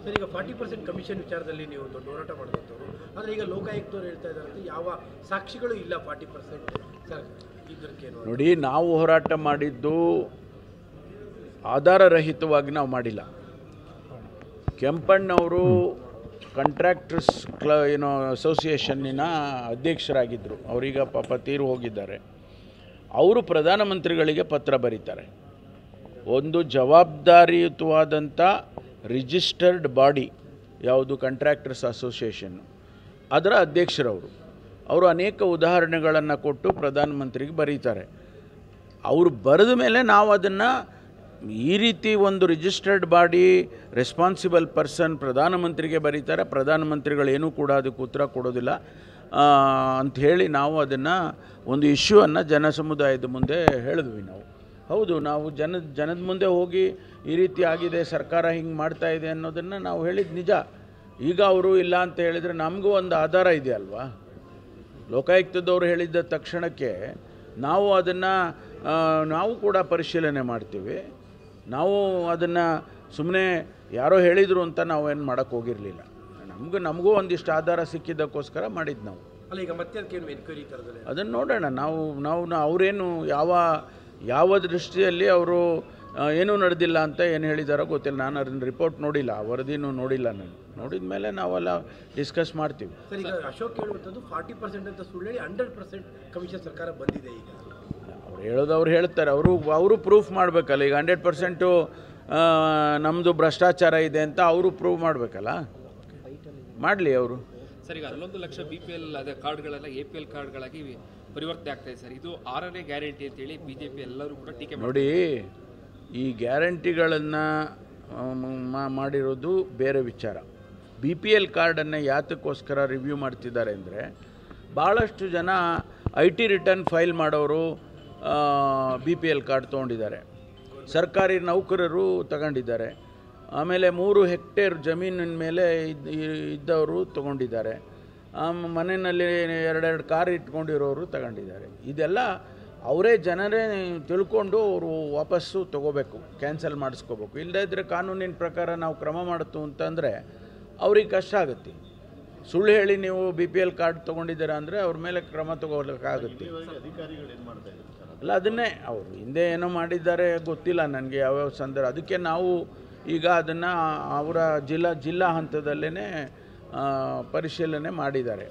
Sir, ಈಗ 40% commission ವಿಚಾರದಲ್ಲಿ ನೀವು ದೊಡ್ಡ ಹೋರಾಟ ಮಾಡಿದಂಥವ್ರು, ಆದರೆ ಈಗ ಲೋಕಾಯುಕ್ತರು ಹೇಳ್ತಾ ಇದ್ದಾರೆ ಯಾವ ಸಾಕ್ಷಿಗಳು ಇಲ್ಲ 40% ಸರ್ ಇದಕ್ಕೆ ನೋಡಿ. ನಾವು ಹೋರಾಟ ಮಾಡಿದ್ದು ಆಧಾರರಹಿತವಾಗಿ ನಾವು ಮಾಡಿಲ್ಲ. ಕೆಂಪಣ್ಣವರು ಕಾಂಟ್ರಾಕ್ಟರ್ಸ್ ಅಸೋಸಿಯೇಷನ್ನಿನ ಅಧ್ಯಕ್ಷರಾಗಿದ್ದರು. ಅವರೀಗ ಪಾಪ ತೀರು ಹೋಗಿದ್ದಾರೆ. ಅವರು ಪ್ರಧಾನಮಂತ್ರಿಗಳಿಗೆ ಪತ್ರ ಬರೀತಾರೆ. ಒಂದು ಜವಾಬ್ದಾರಿಯುತವಾದಂಥ ರಿಜಿಸ್ಟರ್ಡ್ ಬಾಡಿ ಯಾವುದು ಕಾಂಟ್ರಾಕ್ಟರ್ಸ್ ಅಸೋಸಿಯೇಷನ್, ಅದರ ಅಧ್ಯಕ್ಷರವರು. ಅವರು ಅನೇಕ ಉದಾಹರಣೆಗಳನ್ನು ಕೊಟ್ಟು ಪ್ರಧಾನಮಂತ್ರಿಗೆ ಬರೀತಾರೆ. ಅವರು ಬರೆದ ಮೇಲೆ ನಾವು ಅದನ್ನು ಈ ರೀತಿ ಒಂದು ರಿಜಿಸ್ಟರ್ಡ್ ಬಾಡಿ ರೆಸ್ಪಾನ್ಸಿಬಲ್ ಪರ್ಸನ್ ಪ್ರಧಾನಮಂತ್ರಿಗೆ ಬರೀತಾರೆ, ಪ್ರಧಾನಮಂತ್ರಿಗಳೇನೂ ಕೂಡ ಅದಕ್ಕೆ ಉತ್ತರ ಕೊಡೋದಿಲ್ಲ ಅಂಥೇಳಿ ನಾವು ಅದನ್ನು ಒಂದು ಇಶ್ಯೂವನ್ನು ಜನ ಸಮುದಾಯದ ಮುಂದೆ ಹೇಳಿದ್ವಿ. ನಾವು ಹೌದು, ನಾವು ಜನದ ಮುಂದೆ ಹೋಗಿ ಈ ರೀತಿ ಆಗಿದೆ, ಸರ್ಕಾರ ಹಿಂಗೆ ಮಾಡ್ತಾ ಇದೆ ಅನ್ನೋದನ್ನು ನಾವು ಹೇಳಿದ್ದು ನಿಜ. ಈಗ ಅವರು ಇಲ್ಲ ಅಂತ ಹೇಳಿದರೆ ನಮಗೂ ಒಂದು ಆಧಾರ ಇದೆ ಅಲ್ವಾ. ಲೋಕಾಯುಕ್ತದವರು ಹೇಳಿದ್ದ ತಕ್ಷಣಕ್ಕೆ ನಾವು ಅದನ್ನು ನಾವು ಕೂಡ ಪರಿಶೀಲನೆ ಮಾಡ್ತೀವಿ. ನಾವು ಅದನ್ನು ಸುಮ್ಮನೆ ಯಾರೋ ಹೇಳಿದರು ಅಂತ ನಾವೇನು ಮಾಡೋಕ್ಕೆ ಹೋಗಿರಲಿಲ್ಲ. ನಮಗೂ ಒಂದಿಷ್ಟು ಆಧಾರ ಸಿಕ್ಕಿದ್ದಕ್ಕೋಸ್ಕರ ಮಾಡಿದ್ದು ನಾವು. ಅಲ್ಲ, ಈಗ ಮತ್ತೆ ಅದಕ್ಕೇನು ಎನ್ಕ್ವೈರಿ ಥರದಲ್ಲಿ ಅದನ್ನು ನೋಡೋಣ. ನಾವು ಅವರೇನು ಯಾವ ದೃಷ್ಟಿಯಲ್ಲಿ ಅವರು ಏನೂ ನಡೆದಿಲ್ಲ ಅಂತ ಏನು ಹೇಳಿದಾರೋ ಗೊತ್ತಿಲ್ಲ. ನಾನು ಅದನ್ನು ರಿಪೋರ್ಟ್ ನೋಡಿಲ್ಲ, ವರದಿನೂ ನೋಡಿಲ್ಲ. ನಾನು ನೋಡಿದ ಮೇಲೆ ನಾವೆಲ್ಲ ಡಿಸ್ಕಸ್ ಮಾಡ್ತೀವಿ. ಸರ್, ಈಗ ಅಶೋಕ್ ಹೇಳುವಂಥದ್ದು 40% ಅಂತ ಸುಳ್ಳು ಹೇಳಿ 100% ಕಮಿಷನ್ ಸರ್ಕಾರ ಬಂದಿದೆ. ಈಗ ಅವ್ರು ಹೇಳೋದು ಅವ್ರು ಹೇಳ್ತಾರೆ, ಅವರು ಪ್ರೂಫ್ ಮಾಡಬೇಕಲ್ಲ. ಈಗ 100% ನಮ್ಮದು ಭ್ರಷ್ಟಾಚಾರ ಇದೆ ಅಂತ ಅವರು ಪ್ರೂವ್ ಮಾಡಬೇಕಲ್ಲ. ಮಾಡಲಿ ಅವರು. ಸರ್, ಈಗ 11 ಲಕ್ಷ BPL ಅದೇ ಕಾರ್ಡ್ಗಳೆಲ್ಲ APL ಕಾರ್ಡ್ಗಳಾಗಿ ಪರಿವರ್ತನೆ ಆಗ್ತಾ ಇದೆ ಸರ್. ಇದು 6ನೇ ಗ್ಯಾರಂಟಿ ಅಂತೇಳಿ BJP ಎಲ್ಲರೂ ಕೂಡ ಟೀಕೆ ನೋಡಿ. ಈ ಗ್ಯಾರಂಟಿಗಳನ್ನು ಮಾಡಿರೋದು ಬೇರೆ ವಿಚಾರ. BPL ಕಾರ್ಡನ್ನು ಯಾತಕ್ಕೋಸ್ಕರ ರಿವ್ಯೂ ಮಾಡ್ತಿದ್ದಾರೆ ಅಂದರೆ, ಭಾಳಷ್ಟು ಜನ IT ರಿಟರ್ನ್ ಫೈಲ್ ಮಾಡೋರು BPL ಕಾರ್ಡ್ ತೊಗೊಂಡಿದ್ದಾರೆ, ಸರ್ಕಾರಿ ನೌಕರರು ತಗೊಂಡಿದ್ದಾರೆ, ಆಮೇಲೆ 3 ಹೆಕ್ಟೇರ್ ಜಮೀನಿನ ಮೇಲೆ ಇದ್ದವರು ತೊಗೊಂಡಿದ್ದಾರೆ, ಮನೆಯಲ್ಲಿ 2 ಕಾರ್ ಇಟ್ಕೊಂಡಿರೋರು ತಗೊಂಡಿದ್ದಾರೆ. ಇದೆಲ್ಲ ಅವರೇ ಜನರೇ ತಿಳ್ಕೊಂಡು ಅವರು ವಾಪಸ್ಸು ತೊಗೋಬೇಕು, ಕ್ಯಾನ್ಸಲ್ ಮಾಡಿಸ್ಕೋಬೇಕು. ಇಲ್ಲದೇ ಇದ್ದರೆ ಕಾನೂನಿನ ಪ್ರಕಾರ ನಾವು ಕ್ರಮ ಮಾಡ್ತು ಅಂತಂದರೆ ಅವ್ರಿಗೆ ಕಷ್ಟ ಆಗುತ್ತೆ. ಸುಳ್ಳು ಹೇಳಿ ನೀವು BPL ಕಾರ್ಡ್ ತೊಗೊಂಡಿದ್ದೀರಾ ಅಂದರೆ ಅವ್ರ ಮೇಲೆ ಕ್ರಮ ತಗೋಲಿಕ್ಕಾಗುತ್ತೆ. ಅಲ್ಲ, ಅದನ್ನೇ ಅವರು ಹಿಂದೆ ಏನೋ ಮಾಡಿದ್ದಾರೆ ಗೊತ್ತಿಲ್ಲ ನನಗೆ ಯಾವ್ಯಾವ ಸಂದರ್ಭ. ಅದಕ್ಕೆ ನಾವು ಈಗ ಅದನ್ನು ಅವರ ಜಿಲ್ಲಾ ಹಂತದಲ್ಲೇ ಪರಿಶೀಲನೆ ಮಾಡಿದ್ದಾರೆ.